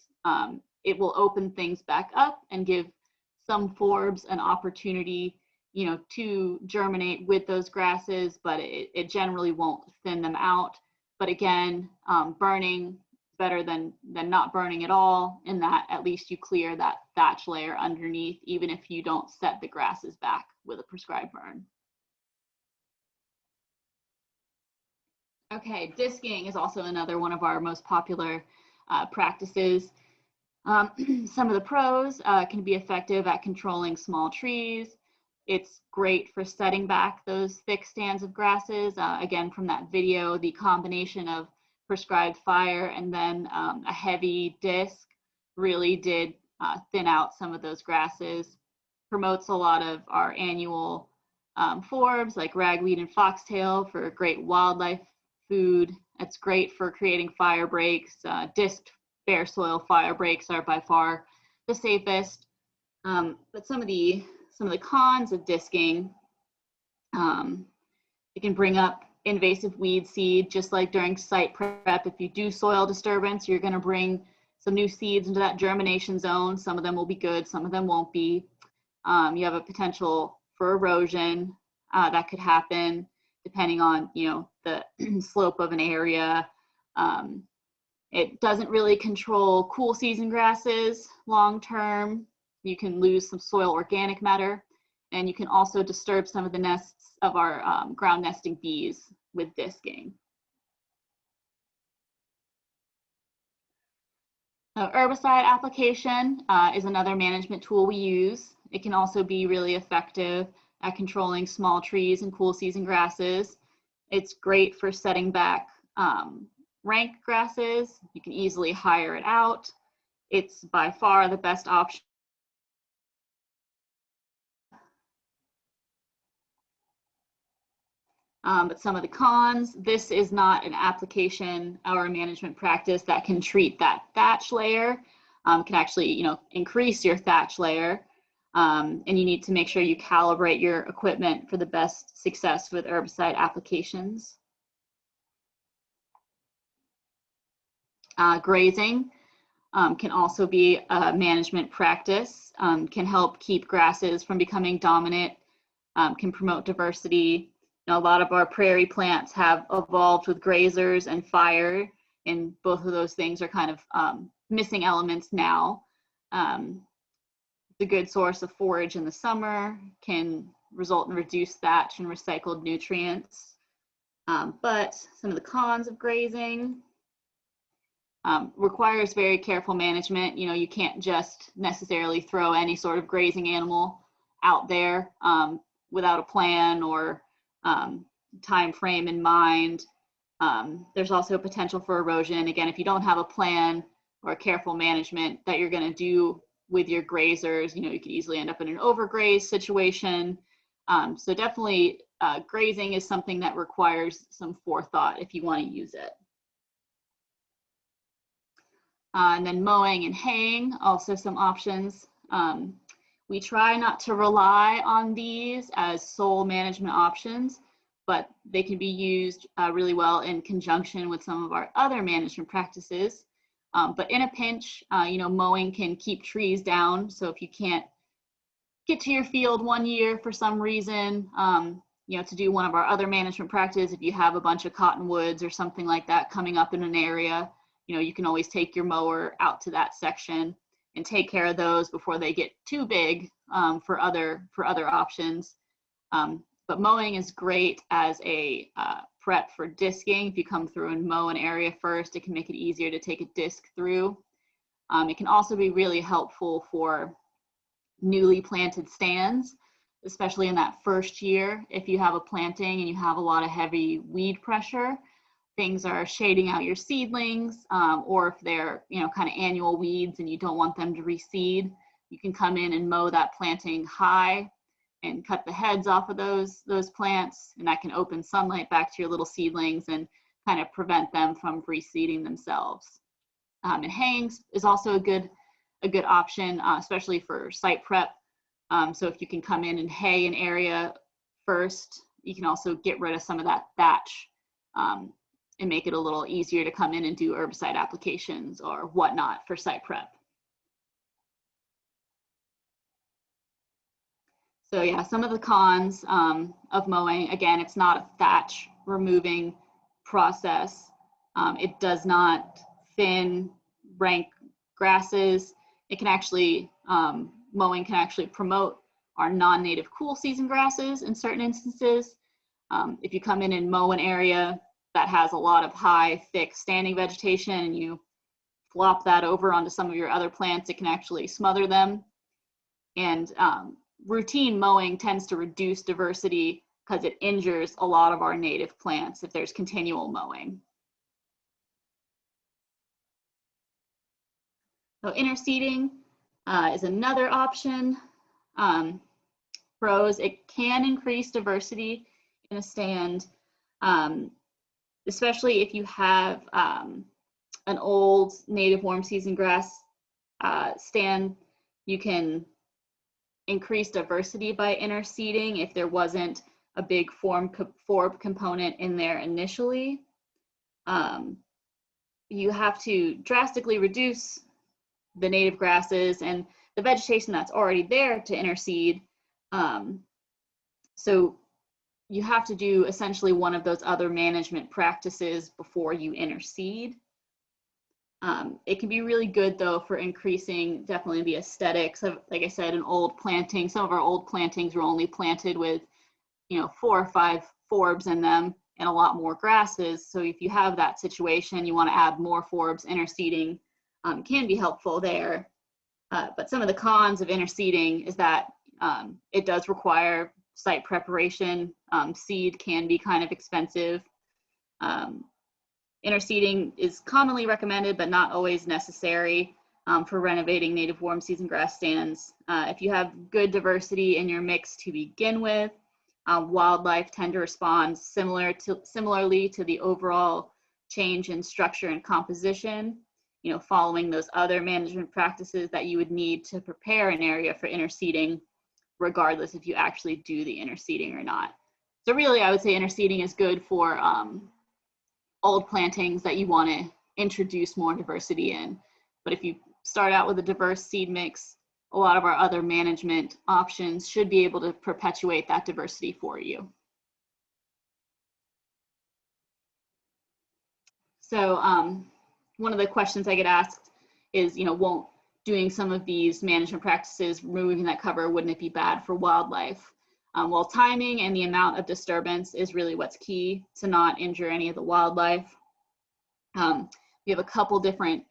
It will open things back up and give some forbs an opportunity, to germinate with those grasses, but it generally won't thin them out. But again, burning better than not burning at all, in that at least you clear that thatch layer underneath, even if you don't set the grasses back with a prescribed burn. Okay, disking is also another one of our most popular practices. Some of the pros can be effective at controlling small trees. It's great for setting back those thick stands of grasses. Again, from that video, the combination of prescribed fire and then a heavy disc really did thin out some of those grasses. Promotes a lot of our annual forbs like ragweed and foxtail for great wildlife food. It's great for creating fire breaks. Disked bare soil fire breaks are by far the safest. But some of the cons of disking, it can bring up invasive weed seed, just like during site prep. If you do soil disturbance, you're going to bring some new seeds into that germination zone. Some of them will be good, some of them won't be. You have a potential for erosion that could happen depending on, you know, the slope of an area. It doesn't really control cool season grasses long term. You can lose some soil organic matter, and you can also disturb some of the nests of our ground nesting bees with disking. Herbicide application is another management tool we use. It can also be really effective at controlling small trees and cool season grasses. It's great for setting back rank grasses. You can easily hire it out. It's by far the best option. But some of the cons, this is not an application or a management practice that can treat that thatch layer, can actually, you know, increase your thatch layer. And you need to make sure you calibrate your equipment for the best success with herbicide applications. Grazing can also be a management practice, can help keep grasses from becoming dominant, can promote diversity. You know, a lot of our prairie plants have evolved with grazers and fire, and both of those things are kind of missing elements now. It's a good source of forage in the summer, can result in reduced thatch and recycled nutrients. But some of the cons of grazing, requires very careful management. You know, you can't just necessarily throw any sort of grazing animal out there without a plan or time frame in mind. There's also potential for erosion. Again, if you don't have a plan or careful management that you're going to do with your grazers, you know, you could easily end up in an overgraze situation. So definitely grazing is something that requires some forethought if you want to use it. And then mowing and haying, also some options. We try not to rely on these as sole management options, but they can be used really well in conjunction with some of our other management practices. But in a pinch, you know, mowing can keep trees down. So if you can't get to your field one year for some reason, you know, to do one of our other management practices, if you have a bunch of cottonwoods or something like that coming up in an area, you know, you can always take your mower out to that section and take care of those before they get too big for other options. But mowing is great as a prep for disking. If you come through and mow an area first, it can make it easier to take a disc through. It can also be really helpful for newly planted stands, especially in that first year. If you have a planting and you have a lot of heavy weed pressure, things are shading out your seedlings, or if they're, you know, kind of annual weeds and you don't want them to reseed, you can come in and mow that planting high and cut the heads off of those plants, and that can open sunlight back to your little seedlings and kind of prevent them from reseeding themselves. And haying is also a good option, especially for site prep. So if you can come in and hay an area first, you can also get rid of some of that thatch and make it a little easier to come in and do herbicide applications or whatnot for site prep. So yeah, some of the cons of mowing, again, it's not a thatch removing process. It does not thin rank grasses. It can actually, mowing can actually promote our non-native cool season grasses in certain instances. If you come in and mow an area that has a lot of high, thick standing vegetation and you flop that over onto some of your other plants, it can actually smother them. And routine mowing tends to reduce diversity because it injures a lot of our native plants if there's continual mowing. So interseeding is another option. Pros, it can increase diversity in a stand, especially if you have an old native warm season grass stand. You can increase diversity by interseeding if there wasn't a big forb component in there initially. You have to drastically reduce the native grasses and the vegetation that's already there to interseed. So you have to do essentially one of those other management practices before you interseed. It can be really good though for increasing definitely the aesthetics of, like I said, an old planting. Some of our old plantings were only planted with, 4 or 5 forbs in them and a lot more grasses. So if you have that situation, you want to add more forbs, interseeding can be helpful there. But some of the cons of interseeding is that it does require site preparation. Seed can be kind of expensive. Interseeding is commonly recommended, but not always necessary for renovating native warm season grass stands. If you have good diversity in your mix to begin with, wildlife tend to respond similarly to the overall change in structure and composition, following those other management practices that you would need to prepare an area for interseeding, regardless if you actually do the interseeding or not. So really, I would say interseeding is good for old plantings that you want to introduce more diversity in. But if you start out with a diverse seed mix, a lot of our other management options should be able to perpetuate that diversity for you. So one of the questions I get asked is, won't doing some of these management practices, removing that cover, wouldn't it be bad for wildlife? Well, timing and the amount of disturbance is really what's key to not injure any of the wildlife. We have a couple different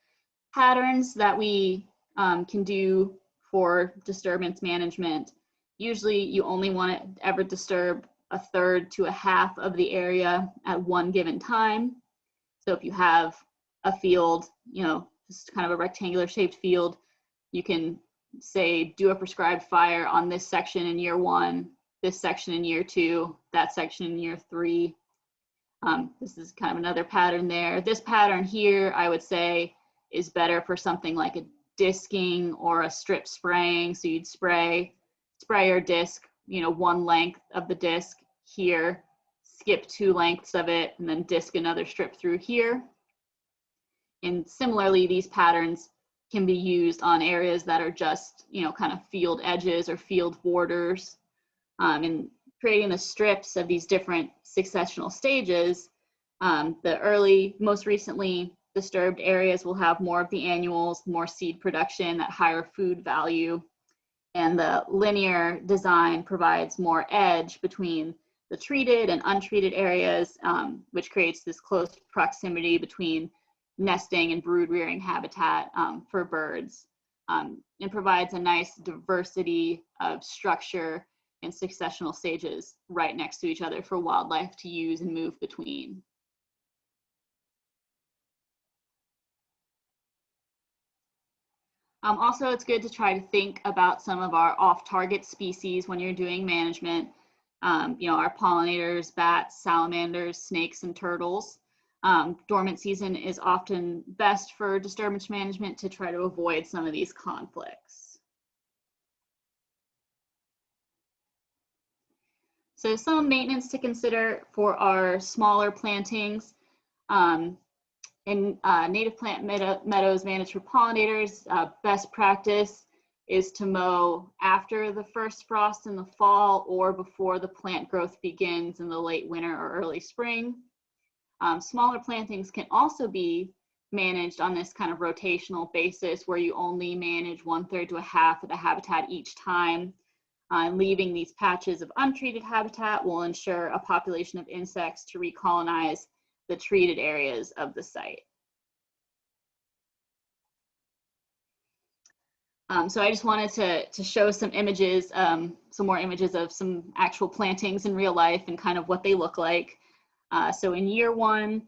patterns that we can do for disturbance management. Usually you only want to ever disturb 1/3 to 1/2 of the area at one given time. So if you have a field, just kind of a rectangular shaped field, you can say do a prescribed fire on this section in year 1, this section in year 2, that section in year 3. This is kind of another pattern there. This pattern here, I would say, is better for something like a disking or a strip spraying. So you'd spray your disc, one length of the disc here, skip 2 lengths of it, and then disc another strip through here. And similarly, these patterns can be used on areas that are just, kind of field edges or field borders. And creating the strips of these different successional stages, the early, most recently disturbed areas will have more of the annuals, more seed production, that higher food value. And the linear design provides more edge between the treated and untreated areas, which creates this close proximity between nesting and brood rearing habitat for birds, and provides a nice diversity of structure and successional stages right next to each other for wildlife to use and move between. Also, it's good to try to think about some of our off-target species when you're doing management. Our pollinators, bats, salamanders, snakes, and turtles. Dormant season is often best for disturbance management to try to avoid some of these conflicts. So some maintenance to consider for our smaller plantings. In native plant meadows managed for pollinators, best practice is to mow after the first frost in the fall or before the plant growth begins in the late winter or early spring. Smaller plantings can also be managed on this kind of rotational basis where you only manage 1/3 to 1/2 of the habitat each time. Leaving these patches of untreated habitat will ensure a population of insects to recolonize the treated areas of the site. So I just wanted to show some images, some more images of some actual plantings in real life and kind of what they look like. So in year 1,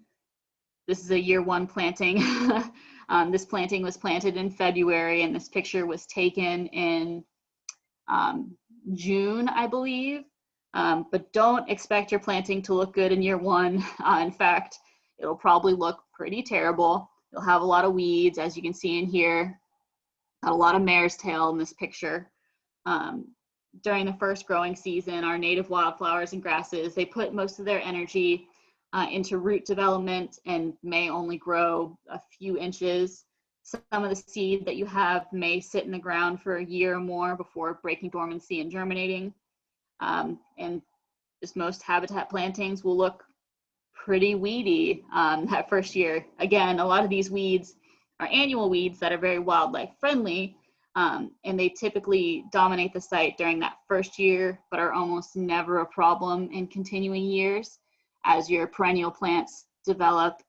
this is a year 1 planting. This planting was planted in February, and this picture was taken in June, I believe. But don't expect your planting to look good in year one. In fact, it'll probably look pretty terrible. You'll have a lot of weeds, as you can see in here. Got a lot of mare's tail in this picture. During the first growing season, our native wildflowers and grasses, they put most of their energy into root development and may only grow a few inches. Some of the seed that you have may sit in the ground for a year or more before breaking dormancy and germinating. And just most habitat plantings will look pretty weedy that first year. Again, a lot of these weeds are annual weeds that are very wildlife friendly, and they typically dominate the site during that first year, but are almost never a problem in continuing years. As your perennial plants develop,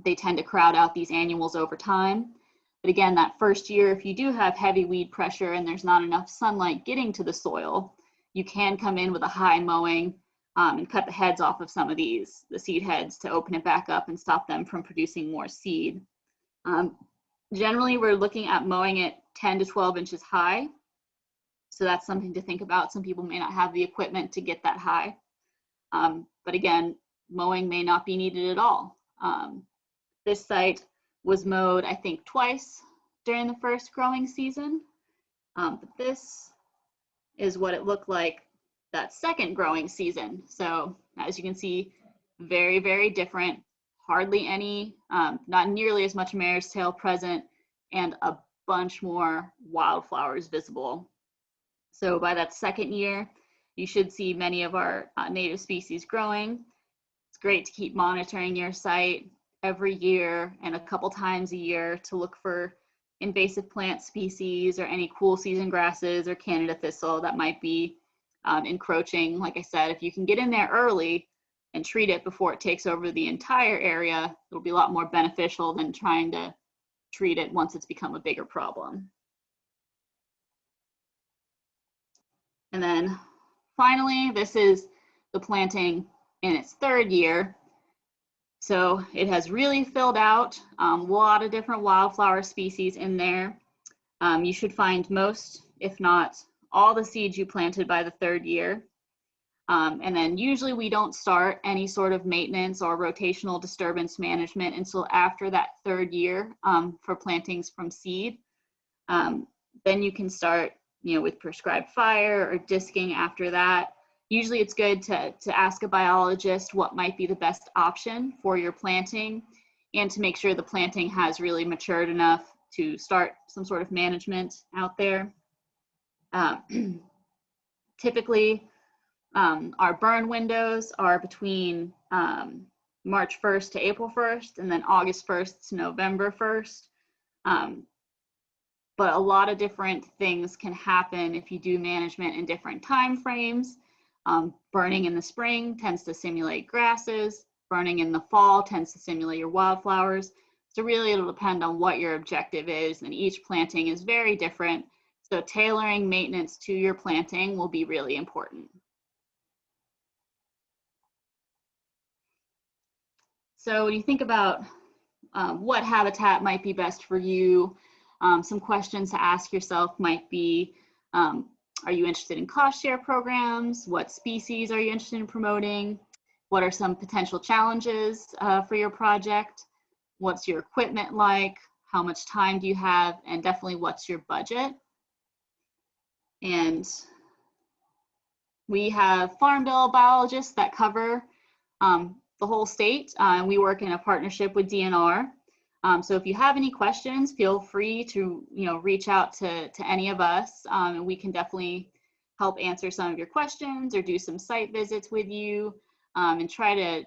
they tend to crowd out these annuals over time. But again, that first year, if you do have heavy weed pressure and there's not enough sunlight getting to the soil, you can come in with a high mowing and cut the heads off of some of these, the seed heads, to open it back up and stop them from producing more seed. Generally, we're looking at mowing it 10 to 12 inches high. So that's something to think about. Some people may not have the equipment to get that high. But again, mowing may not be needed at all. This site was mowed, I think, twice during the first growing season. But this is what it looked like that second growing season. So as you can see, very, very different. Hardly any, not nearly as much mare's tail present, and a bunch more wildflowers visible. So by that second year, you should see many of our native species growing. It's great to keep monitoring your site every year and a couple times a year to look for invasive plant species or any cool season grasses or Canada thistle that might be encroaching. Like I said, if you can get in there early and treat it before it takes over the entire area, it'll be a lot more beneficial than trying to treat it once it's become a bigger problem. And then finally, this is the planting in its third year. So it has really filled out, a lot of different wildflower species in there. You should find most, if not all, the seeds you planted by the third year. And then usually we don't start any sort of maintenance or rotational disturbance management until after that third year for plantings from seed. Then you can start, with prescribed fire or disking after that. Usually it's good to ask a biologist what might be the best option for your planting and to make sure the planting has really matured enough to start some sort of management out there. Typically, our burn windows are between March 1st to April 1st and then August 1st to November 1st. But a lot of different things can happen if you do management in different time frames. Burning in the spring tends to simulate grasses. Burning in the fall tends to simulate your wildflowers. So really it'll depend on what your objective is, and each planting is very different. So tailoring maintenance to your planting will be really important. So when you think about what habitat might be best for you, some questions to ask yourself might be, are you interested in cost share programs? What species are you interested in promoting? What are some potential challenges for your project? What's your equipment like? How much time do you have? And definitely, what's your budget? And we have Farm Bill biologists that cover the whole state. We work in a partnership with DNR. So if you have any questions, feel free to reach out to any of us, and we can definitely help answer some of your questions or do some site visits with you, and try to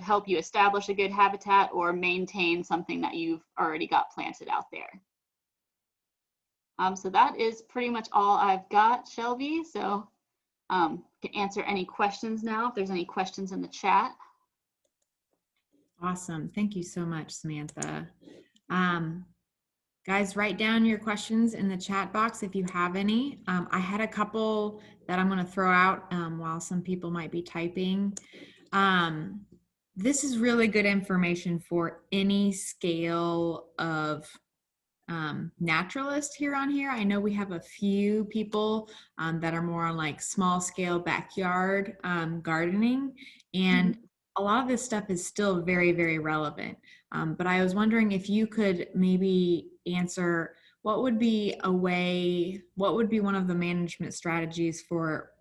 help you establish a good habitat or maintain something that you've already got planted out there. So that is pretty much all I've got, Shelby. So can answer any questions now if there's any questions in the chat. Awesome. Thank you so much, Samantha. Guys, write down your questions in the chat box if you have any. I had a couple that I'm going to throw out while some people might be typing. this is really good information for any scale of naturalist here on here. I know we have a few people that are more on like small scale backyard gardening, and a lot of this stuff is still very, very relevant. But I was wondering if you could maybe answer what would be one of the management strategies for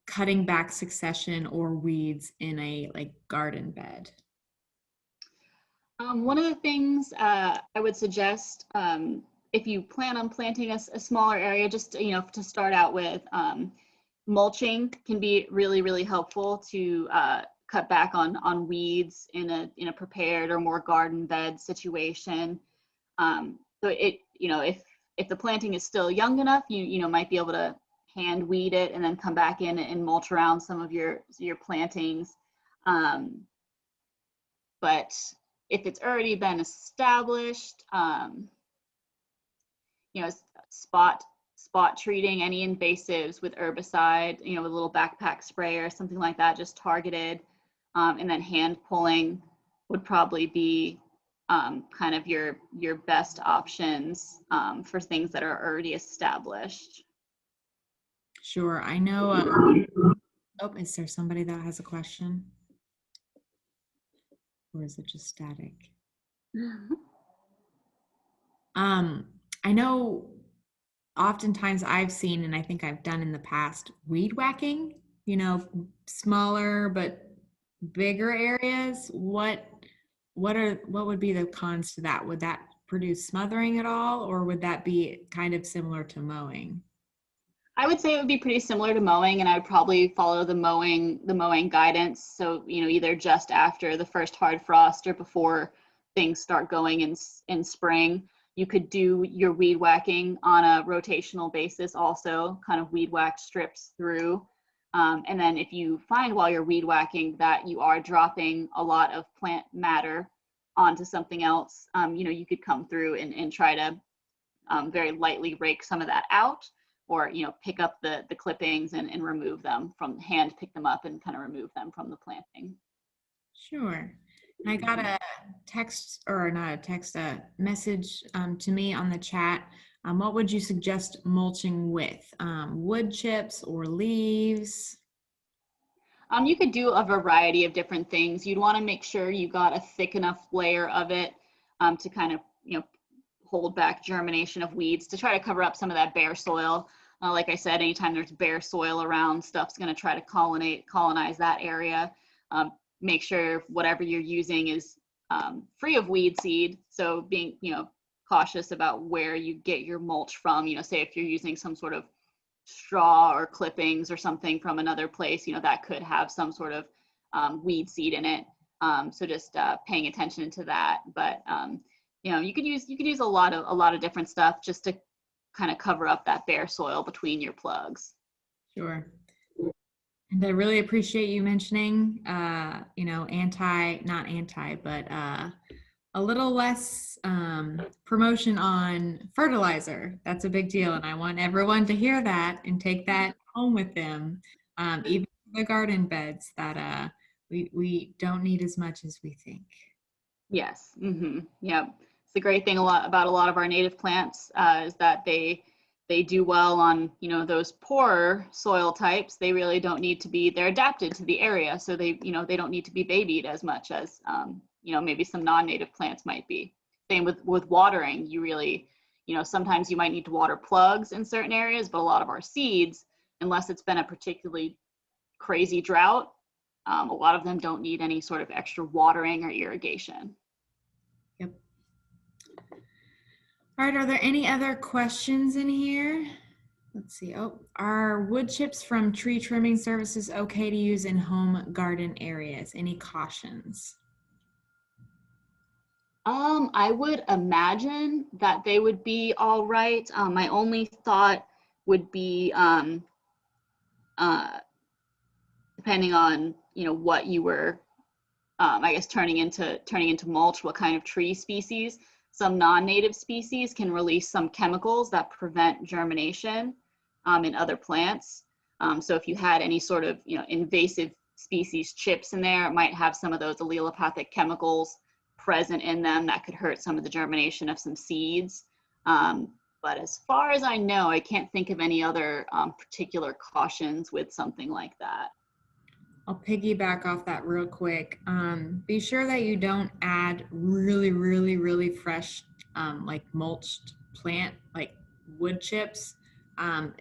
cutting back succession or weeds in a like garden bed? One of the things I would suggest, if you plan on planting a smaller area, just to start out with, mulching can be really, really helpful to cut back on weeds in a prepared or more garden bed situation. So if the planting is still young enough, you might be able to hand weed it and then come back in and mulch around some of your plantings. But if it's already been established, spot treating any invasives with herbicide, with a little backpack spray or something like that, just targeted, and then hand pulling would probably be kind of your best options for things that are already established. Sure. I know. Oh, is there somebody that has a question? Or is it just static? I know oftentimes I've seen, and I think I've done in the past, weed whacking, smaller but bigger areas. What would be the cons to that? Would that produce smothering at all, or would that be kind of similar to mowing? I would say it would be pretty similar to mowing, and I would probably follow the mowing guidance. So, either just after the first hard frost or before things start going in spring. You could do your weed whacking on a rotational basis also, kind of weed whack strips through. And then if you find while you're weed whacking that you are dropping a lot of plant matter onto something else, you could come through and try to very lightly rake some of that out, or pick up the clippings and remove them hand pick them up and kind of remove them from the planting. Sure. I got a message to me on the chat. What would you suggest mulching with? Wood chips or leaves? You could do a variety of different things. You'd want to make sure you got a thick enough layer of it to kind of hold back germination of weeds, to try to cover up some of that bare soil. Like I said, anytime there's bare soil around, stuff's going to try to colonize that area. Make sure whatever you're using is free of weed seed. So being, cautious about where you get your mulch from. Say if you're using some sort of straw or clippings or something from another place, that could have some sort of weed seed in it. So just paying attention to that. But you could use a lot of different stuff just to kind of cover up that bare soil between your plugs. Sure. And I really appreciate you mentioning, a little less promotion on fertilizer. That's a big deal. And I want everyone to hear that and take that home with them. Even the garden beds that we don't need as much as we think. Yes. Mm-hmm. Yep. It's the great thing about a lot of our native plants is that they do well on, those poorer soil types. They really don't need to be, they're adapted to the area. So they don't need to be babied as much as, maybe some non-native plants might be. Same with watering. You really, sometimes you might need to water plugs in certain areas, but a lot of our seeds, unless it's been a particularly crazy drought, a lot of them don't need any sort of extra watering or irrigation. Yep. All right, are there any other questions in here? Let's see. Oh, are wood chips from tree trimming services okay to use in home garden areas? Any cautions? I would imagine that they would be all right. My only thought would be, depending on, what you were, I guess, turning into mulch, what kind of tree species. Some non-native species can release some chemicals that prevent germination in other plants. So if you had any sort of, invasive species chips in there. It might have some of those allelopathic chemicals present in them that could hurt some of the germination of some seeds. But as far as I know, I can't think of any other particular cautions with something like that. I'll piggyback off that real quick. Be sure that you don't add really fresh, like mulched plant, like wood chips,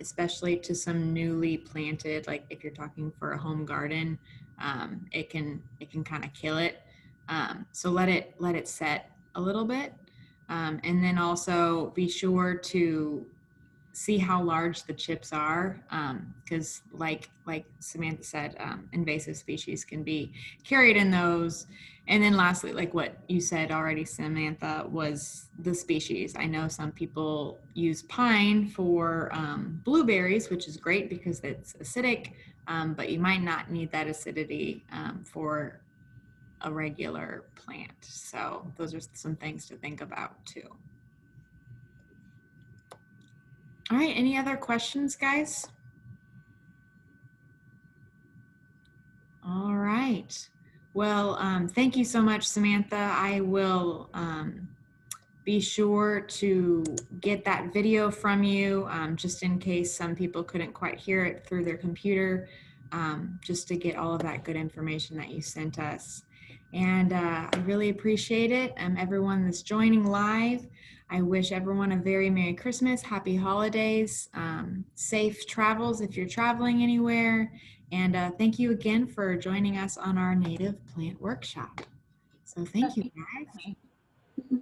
especially to some newly planted, like if you're talking for a home garden, it can kind of kill it. So let it set a little bit. And then also be sure to see how large the chips are, because like Samantha said, invasive species can be carried in those. And then lastly, like what you said already, Samantha, was the species. I know some people use pine for blueberries, which is great because it's acidic, but you might not need that acidity for a regular plant. So those are some things to think about too. All right, any other questions, guys? All right. Well, thank you so much, Samantha. I will be sure to get that video from you, just in case some people couldn't quite hear it through their computer, just to get all of that good information that you sent us. And I really appreciate it. Everyone that's joining live, I wish everyone a very Merry Christmas, Happy Holidays, safe travels if you're traveling anywhere. And thank you again for joining us on our native plant workshop. So thank you, guys.